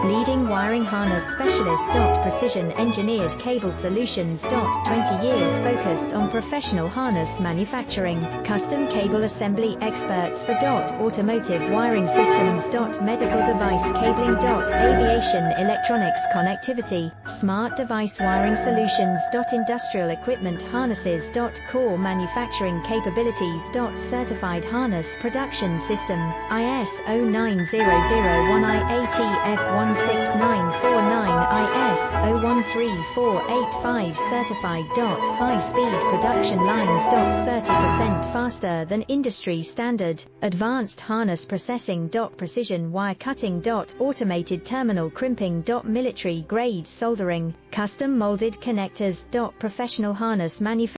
Leading wiring harness specialist. Precision engineered cable solutions. 20 years focused on professional harness manufacturing. Custom cable assembly experts for automotive wiring systems. Medical device cabling. Aviation electronics connectivity. Smart device wiring solutions. Industrial equipment harnesses. Core manufacturing capabilities. Certified harness production system. ISO 9001 IATF 16949 ISO 13485 certified. High-speed production lines. 30% faster than industry standard. Advanced harness processing. Precision wire cutting. Automated terminal crimping. Military grade soldering. Custom molded connectors. Professional harness manufacturing.